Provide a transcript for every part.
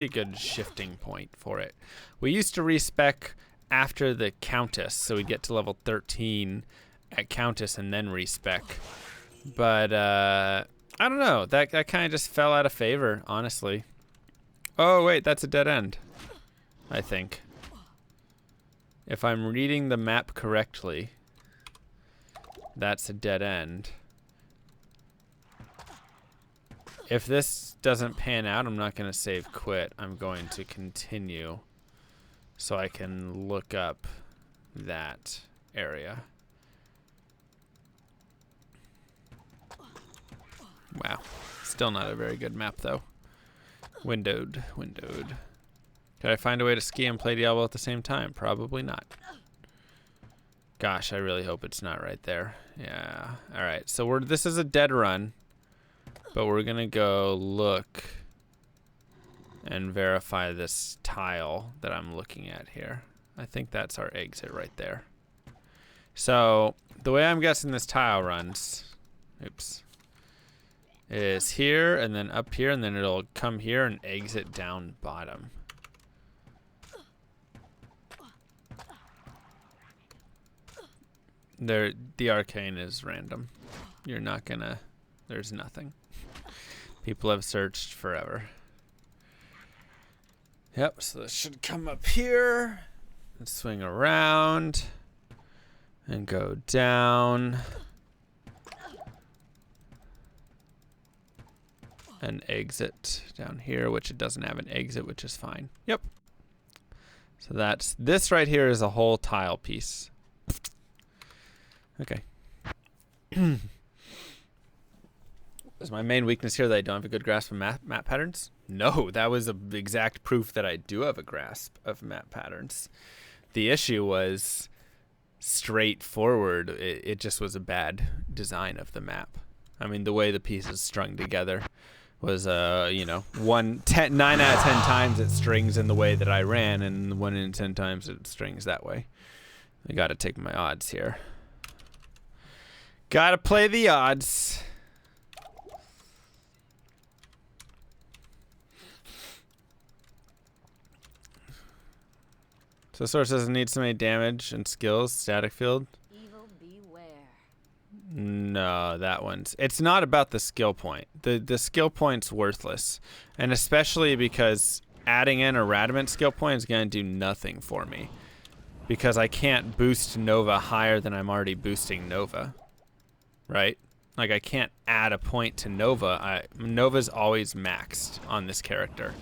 a good shifting point for it. We used to respec after the Countess, so we get to level 13 at Countess and then respec. But I don't know. That kind of just fell out of favor, honestly. Oh wait, that's a dead end, I think. If I'm reading the map correctly, that's a dead end. If this doesn't pan out, I'm not going to save quit. I'm going to continue so I can look up that area. Wow. Still not a very good map, though. Windowed. Could I find a way to ski and play Diablo at the same time? Probably not. Gosh, I really hope it's not right there. Yeah. All right. So this is a dead run, but we're gonna go look and verify this tile that I'm looking at here. I think that's our exit right there. So the way I'm guessing this tile runs, is here and then up here, and then it'll come here and exit down bottom. The arcane is random. You're not gonna, there's nothing. People have searched forever. Yep, so this should come up here and swing around and go down and exit down here, which it doesn't have an exit, which is fine. Yep. So that's, this right here is a whole tile piece. Okay. Is my main weakness here that I don't have a good grasp of map patterns? No, that was the exact proof that I do have a grasp of map patterns. The issue was straightforward. It just was a bad design of the map. I mean, the way the pieces strung together was, you know, 9 out of 10 times it strings in the way that I ran, and 1 in 10 times it strings that way. I gotta take my odds here. Gotta play the odds. So source doesn't need so many damage and skills. Static field. Evil beware. No, that one's. It's not about the skill point. The skill point's worthless, and especially because adding in a Radamant skill point is gonna do nothing for me, because I can't boost Nova higher than I'm already boosting Nova. Right? Like, I can't add a point to Nova. Nova's always maxed on this character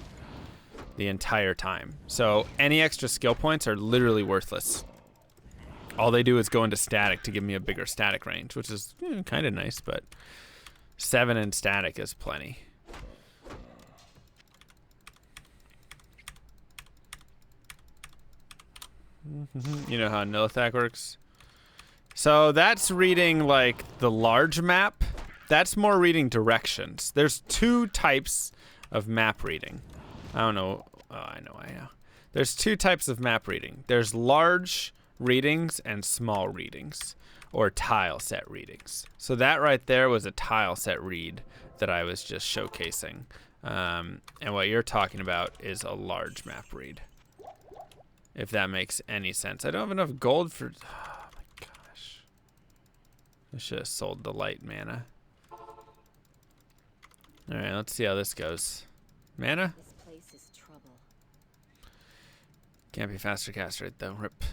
the entire time. So any extra skill points are literally worthless. All they do is go into static to give me a bigger static range, which is kind of nice, but 7 in static is plenty. You know how Nilithak works? So that's reading like the large map. That's more reading directions. There's 2 types of map reading. I don't know. Oh, I know. There's 2 types of map reading. There's large readings and small readings, or tile set readings. So that right there was a tile set read that I was just showcasing. And what you're talking about is a large map read, if that makes any sense. I don't have enough gold for... I should have sold the light mana. Alright, let's see how this goes. Mana? This place is trouble. Can't be faster cast rate though. Rip.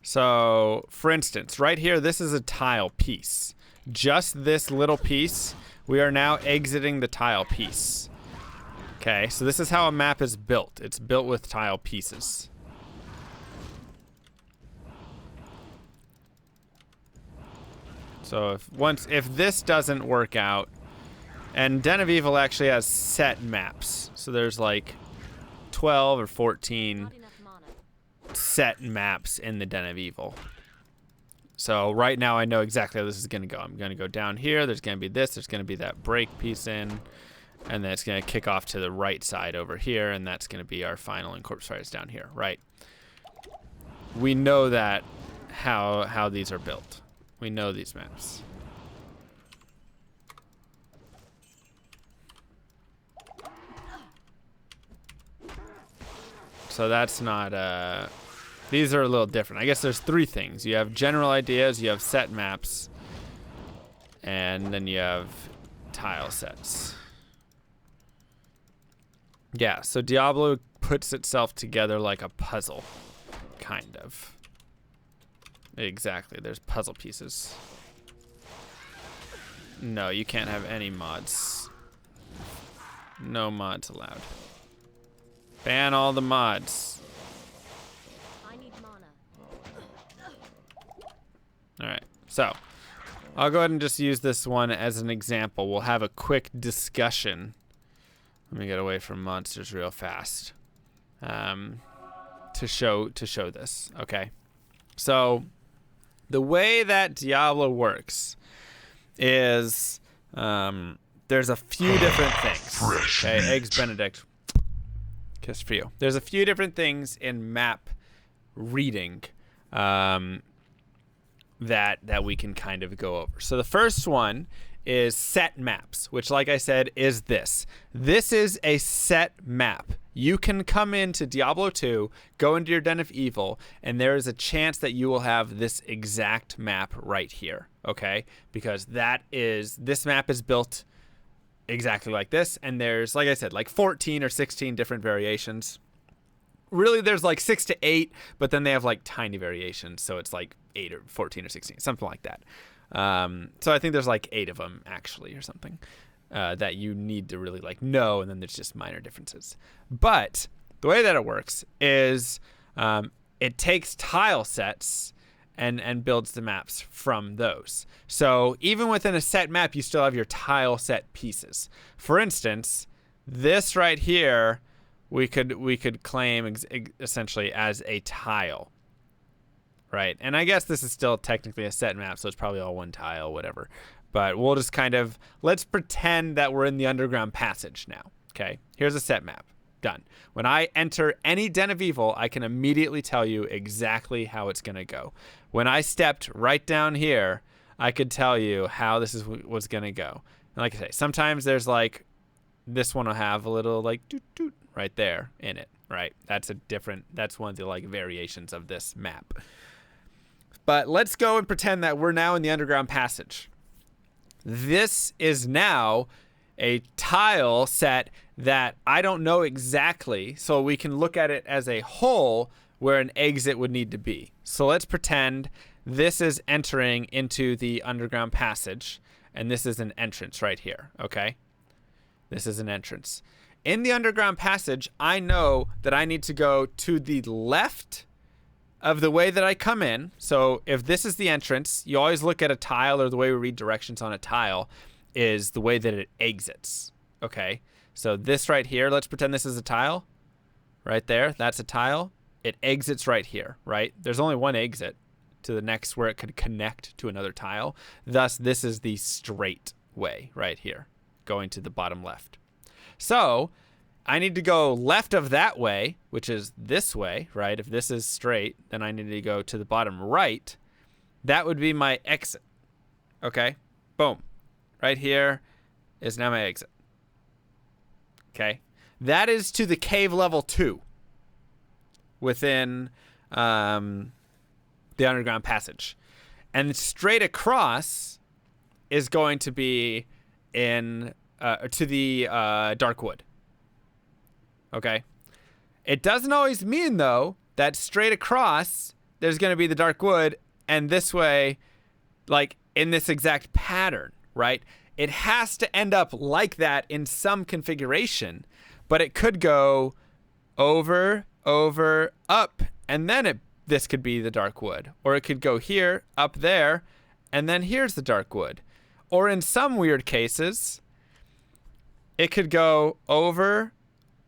So, for instance, right here, this is a tile piece. Just this little piece, we are now exiting the tile piece. Okay, so this is how a map is built. It's built with tile pieces. So if this doesn't work out, and Den of Evil actually has set maps. So there's like 12 or 14 set maps in the Den of Evil. So right now I know exactly how this is going to go. I'm going to go down here. There's going to be this. There's going to be that break piece in. And then it's going to kick off to the right side over here. And that's going to be our final and corpse fires down here, right? We know that how these are built. We know these maps. So that's not, these are a little different. I guess there's 3 things. You have general ideas, you have set maps, and then you have tile sets. Yeah, so Diablo puts itself together like a puzzle, kind of. Exactly, there's puzzle pieces. No, you can't have any mods. No mods allowed. Ban all the mods. I need mana. Alright, so I'll go ahead and just use this one as an example. We'll have a quick discussion. Let me get away from monsters real fast. To show this, okay? So the way that Diablo works is there's a few different things. Okay, Eggs Benedict. Kiss for you. There's a few different things in map reading that we can kind of go over. So the first one is set maps, which, like I said, is this. This is a set map. You can come into Diablo 2, go into your Den of Evil, and there is a chance that you will have this exact map right here, okay? Because this map is built exactly like this, and there's, like I said, like 14 or 16 different variations. Really, there's like 6 to 8, but then they have like tiny variations, so it's like 8 or 14 or 16, something like that. So I think there's like 8 of them actually or something that you need to really like know, and then there's just minor differences. But the way that it works is it takes tile sets and builds the maps from those. So even within a set map, you still have your tile set pieces. For instance, this right here, we could claim essentially as a tile. Right, and I guess this is still technically a set map, so it's probably all one tile, whatever. But we'll just let's pretend that we're in the underground passage now, okay? Here's a set map, done. When I enter any Den of Evil, I can immediately tell you exactly how it's gonna go. When I stepped right down here, I could tell you how this was gonna go. And like I say, sometimes there's like, this one will have a little like doot doot right there in it, right? That's one of the like variations of this map. But let's go and pretend that we're now in the underground passage. This is now a tile set that I don't know exactly, so we can look at it as a whole where an exit would need to be. So let's pretend this is entering into the underground passage, and this is an entrance right here, okay? This is an entrance. In the underground passage, I know that I need to go to the left of the way that I come in. So if this is the entrance, you always look at a tile, or the way we read directions on a tile is the way that it exits. Okay, so this right here, let's pretend this is a tile. Right there, that's a tile. It exits right here, right? There's only one exit to the next where it could connect to another tile. Thus, this is the straight way right here, going to the bottom left. So I need to go left of that way, which is this way, right? If this is straight, then I need to go to the bottom right. That would be my exit. Okay, boom. Right here is now my exit. Okay, that is to the cave level 2 within the underground passage. And straight across is going to be to the dark wood. Okay. It doesn't always mean, though, that straight across there's going to be the dark wood, and this way, like in this exact pattern, right? It has to end up like that in some configuration, but it could go over, up, and then this could be the dark wood. Or it could go here, up there, and then here's the dark wood. Or in some weird cases, it could go over,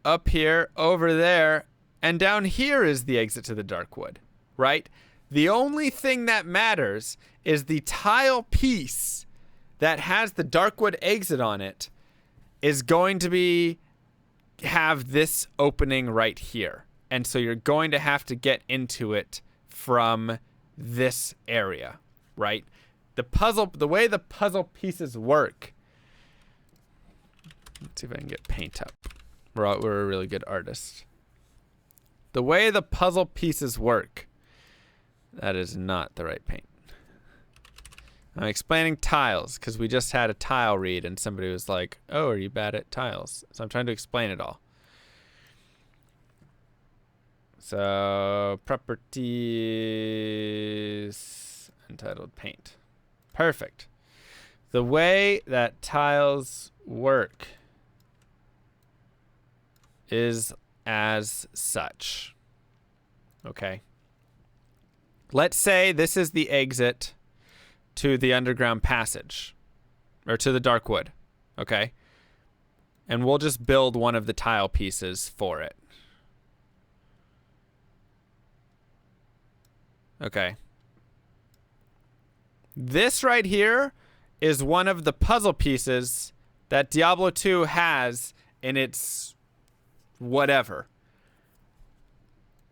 up here, over there, and down here is the exit to the dark wood, right? The only thing that matters is the tile piece that has the dark wood exit on it is going to have this opening right here. And so you're going to have to get into it from this area, right? The way the puzzle pieces work. Let's see if I can get paint up. We're a really good artist. The way the puzzle pieces work. That is not the right paint. I'm explaining tiles because we just had a tile read and somebody was like, oh, are you bad at tiles? So I'm trying to explain it all. So, properties, untitled paint. Perfect. The way that tiles work is as such. Okay. Let's say this is the exit to the underground passage, or to the dark wood. Okay. And we'll just build one of the tile pieces for it. Okay. This right here is one of the puzzle pieces that Diablo 2 has in its whatever.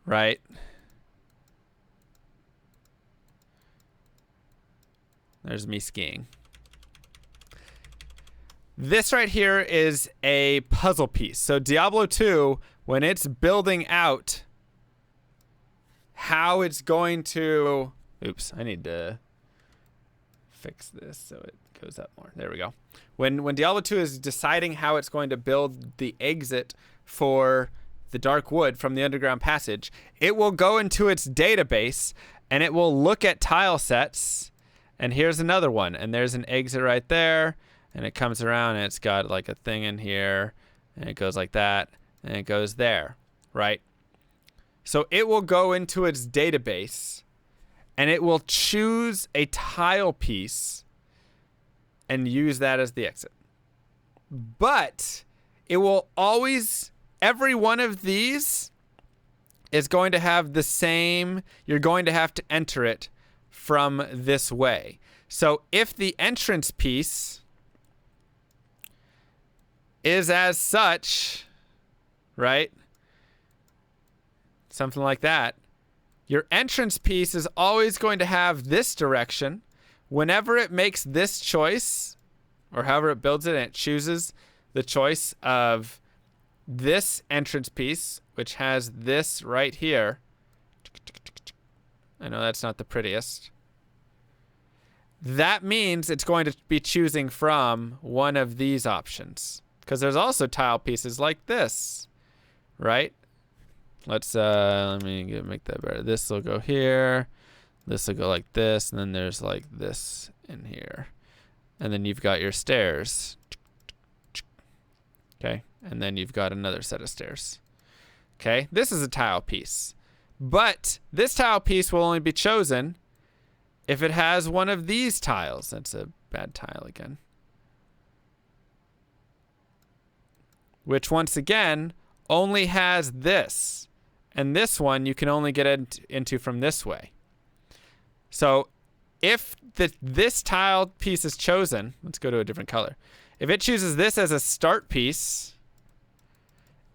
Right? There's me skiing. This right here is a puzzle piece. So Diablo 2, when it's building out how it's going to... Oops, I need to fix this so it goes up more. There we go. When Diablo 2 is deciding how it's going to build the exit for the dark wood from the underground passage, it will go into its database and it will look at tile sets. And here's another one. And there's an exit right there. And it comes around and it's got like a thing in here. And it goes like that. And it goes there. Right? So it will go into its database and it will choose a tile piece and use that as the exit. But it will always, every one of these is going to have the same, you're going to have to enter it from this way. So if the entrance piece is as such, right? Something like that. Your entrance piece is always going to have this direction. Whenever it makes this choice, or however it builds it, and it chooses the choice of this entrance piece, which has this right here. I know that's not the prettiest. That means it's going to be choosing from one of these options. Because there's also tile pieces like this, right? Let's let me make that better. This will go here. This will go like this, and then there's like this in here. And then you've got your stairs. Okay? And then you've got another set of stairs. Okay? This is a tile piece. But this tile piece will only be chosen if it has one of these tiles. That's a bad tile again. Which once again only has this. And this one you can only get into from this way. So if this tile piece is chosen, let's go to a different color. If it chooses this as a start piece,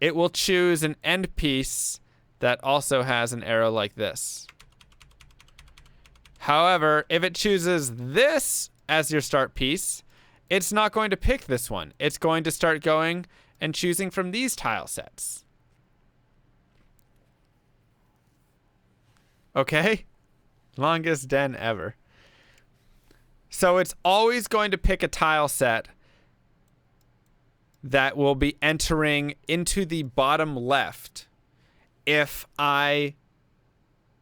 it will choose an end piece that also has an arrow like this. However, if it chooses this as your start piece, it's not going to pick this one. It's going to start going and choosing from these tile sets. Okay? Longest den ever. So it's always going to pick a tile set that will be entering into the bottom left if I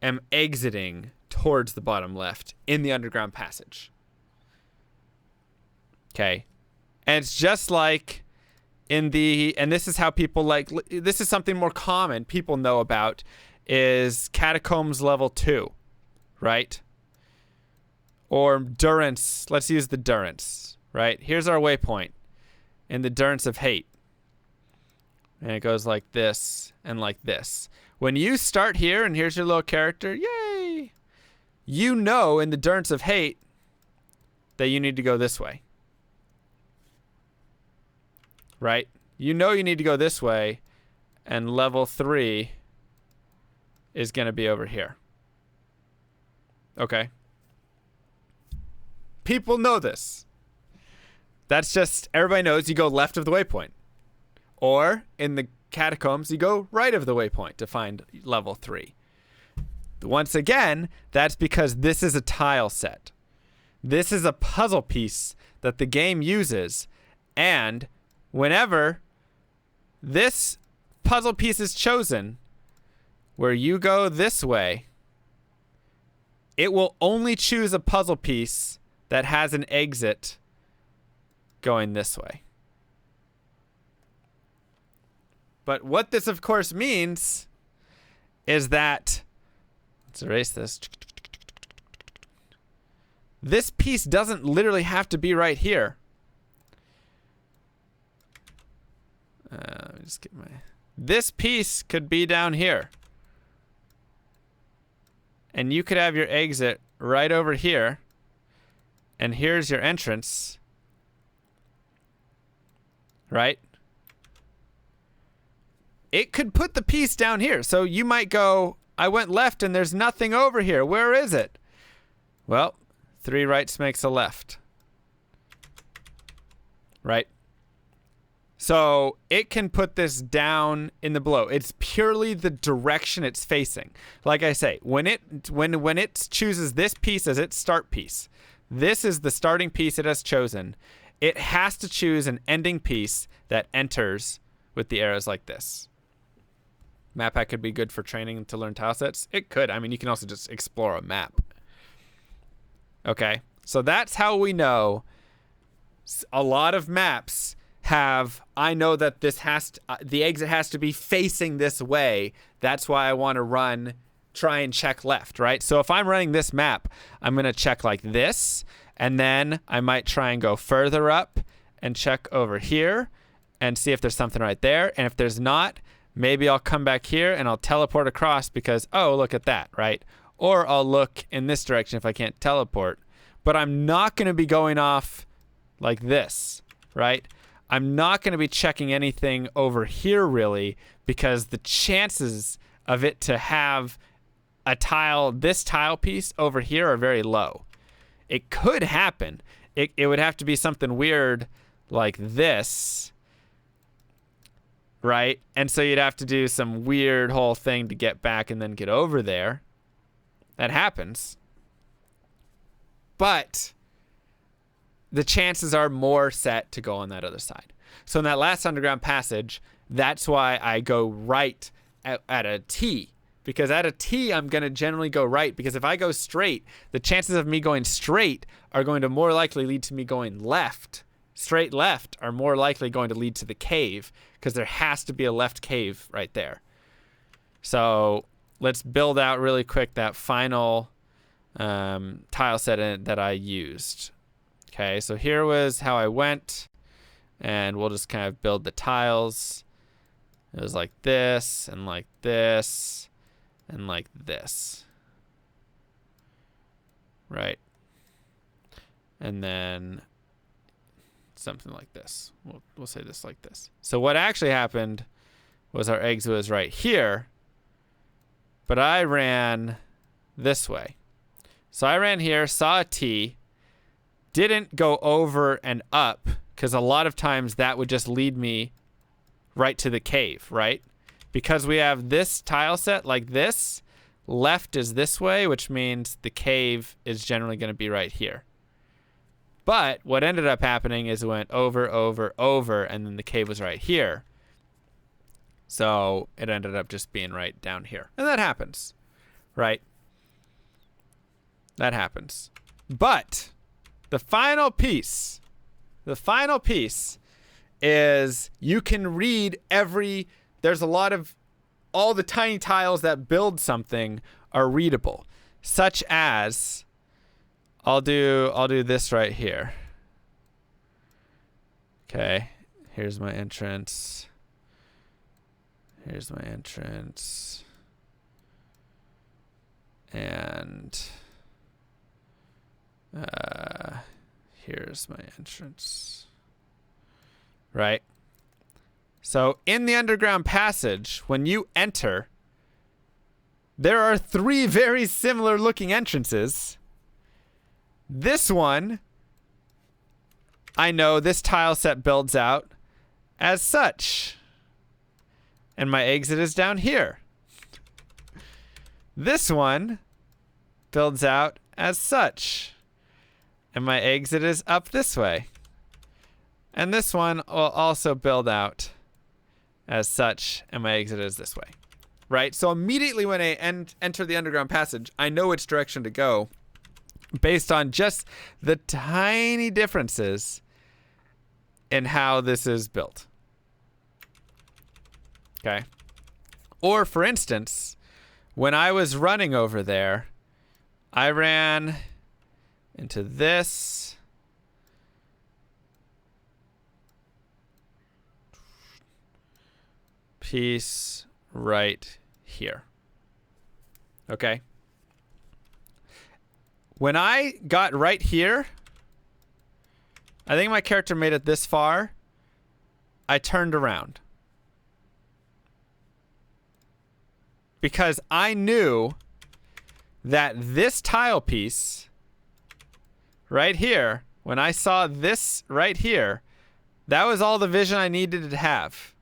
am exiting towards the bottom left in the underground passage. Okay? And it's just like in the, and this is how people like, this is something more common people know about, is Catacombs level 2, right? Or Durance. Let's use the Durance, right? Here's our waypoint in the Durance of Hate. And it goes like this and like this. When you start here and here's your little character, yay! You know in the Durance of Hate that you need to go this way. Right? You know you need to go this way, and level 3 is going to be over here. Okay. People know this. That's just, everybody knows you go left of the waypoint. Or, in the Catacombs, you go right of the waypoint to find level 3. Once again, that's because this is a tile set. This is a puzzle piece that the game uses, and whenever this puzzle piece is chosen, where you go this way, it will only choose a puzzle piece that has an exit going this way. But what this, of course, means is that, let's erase this. This piece doesn't literally have to be right here. Let me just get my... This piece could be down here. And you could have your exit right over here. And here's your entrance. Right? It could put the piece down here. So you might go, I went left and there's nothing over here. Where is it? Well, 3 rights makes a left. Right? So it can put this down in the below. It's purely the direction it's facing. Like I say, when it chooses this piece as its start piece, this is the starting piece it has chosen. It has to choose an ending piece that enters with the arrows like this. Map hack could be good for training to learn tile sets. It could. I mean, you can also just explore a map. Okay, so that's how we know a lot of maps have, I know that this has to, the exit has to be facing this way. That's why I want to try and check left, right? So if I'm running this map, I'm going to check like this, and then I might try and go further up and check over here and see if there's something right there. And if there's not, maybe I'll come back here and I'll teleport across because, oh, look at that, right? Or I'll look in this direction if I can't teleport. But I'm not going to be going off like this, right? I'm not going to be checking anything over here really, because the chances of it to have a tile, this tile piece over here, are very low. It could happen. It would have to be something weird like this, right? And so you'd have to do some weird whole thing to get back and then get over there. That happens. But the chances are more set to go on that other side. So in that last underground passage, that's why I go right at a T. Because at a T, I'm going to generally go right. Because if I go straight, the chances of me going straight are going to more likely lead to me going left. Straight left are more likely going to lead to the cave, because there has to be a left cave right there. So let's build out really quick that final tile set that I used. Okay, so here was how I went, and we'll just kind of build the tiles. It was like this, and like this, and like this. Right? And then something like this. We'll say this like this. So what actually happened was our exit was right here, but I ran this way. So I ran here, saw a T, didn't go over and up, because a lot of times that would just lead me right to the cave, right? Because we have this tile set like this, left is this way, which means the cave is generally going to be right here. But what ended up happening is it went over, over, over, and then the cave was right here. So it ended up just being right down here. And that happens, right? That happens. But the final piece is you can read there's a lot of, all the tiny tiles that build something are readable, such as, I'll do this right here. Okay, here's my entrance. Here's my entrance. And here's my entrance. Right? So in the underground passage, when you enter, there are 3 very similar looking entrances. This one, I know this tile set builds out as such. and my exit is down here. This one builds out as such, and my exit is up this way. And this one will also build out as such, and my exit is this way. Right? So immediately when I enter the underground passage, I know which direction to go based on just the tiny differences in how this is built. Okay? Or for instance, when I was running over there, I ran into this. Piece right here. Okay? When I got right here, I think my character made it this far. I turned around. Because I knew that this tile piece right here, when I saw this right here, that was all the vision I needed to have.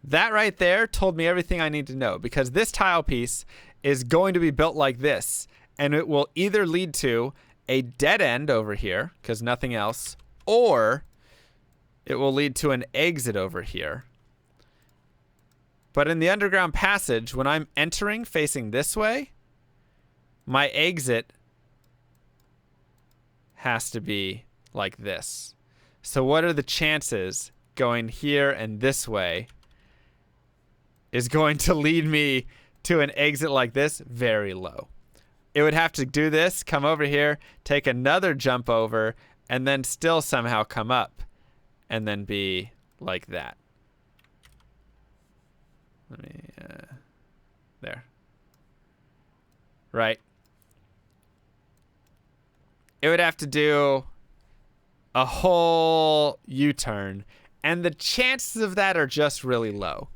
That right there told me everything I need to know, because this tile piece is going to be built like this, and it will either lead to a dead end over here, because nothing else, or it will lead to an exit over here. But in the underground passage, when I'm entering facing this way, my exit has to be like this. So what are the chances going here and this way is going to lead me to an exit like this? Very low. It would have to do this, come over here, take another jump over, and then still somehow come up and then be like that. Let me, there. Right. It would have to do a whole U-turn, and the chances of that are just really low.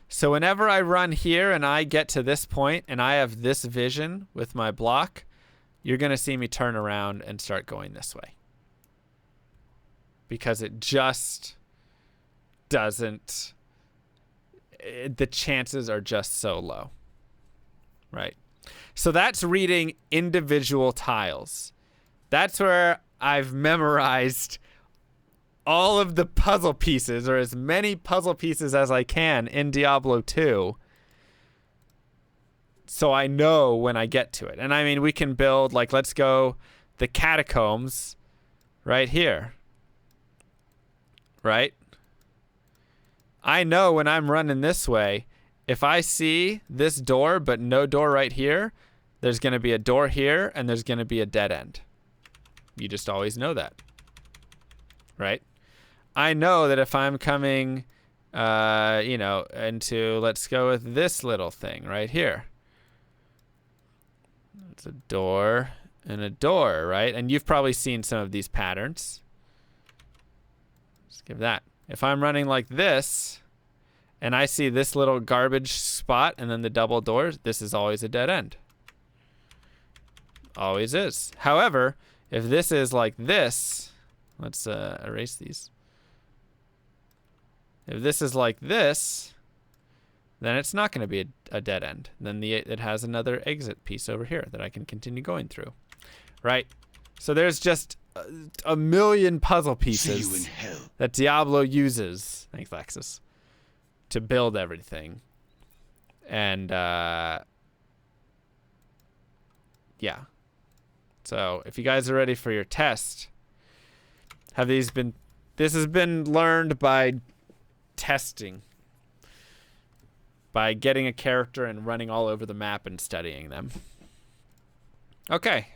So whenever I run here and I get to this point and I have this vision with my block, you're going to see me turn around and start going this way. Because it just doesn't... the chances are just so low. Right? So that's reading individual tiles. That's where I've memorized all of the puzzle pieces, or as many puzzle pieces as I can in Diablo 2, so I know when I get to it. And I mean, we can build, like, let's go the Catacombs right here. Right? I know when I'm running this way, if I see this door but no door right here, there's going to be a door here and there's going to be a dead end. You just always know that. Right? I know that if I'm coming, into, let's go with this little thing right here. It's a door and a door, right? And you've probably seen some of these patterns. Let's give that. If I'm running like this, and I see this little garbage spot and then the double doors, this is always a dead end. Always is. However, if this is like this, let's erase these. If this is like this, then it's not going to be a dead end. Then it has another exit piece over here that I can continue going through. Right? So there's just a million puzzle pieces that Diablo uses, thanks Lexus, to build everything. And yeah. So if you guys are ready for your test, this has been learned by testing, by getting a character and running all over the map and studying them. Okay,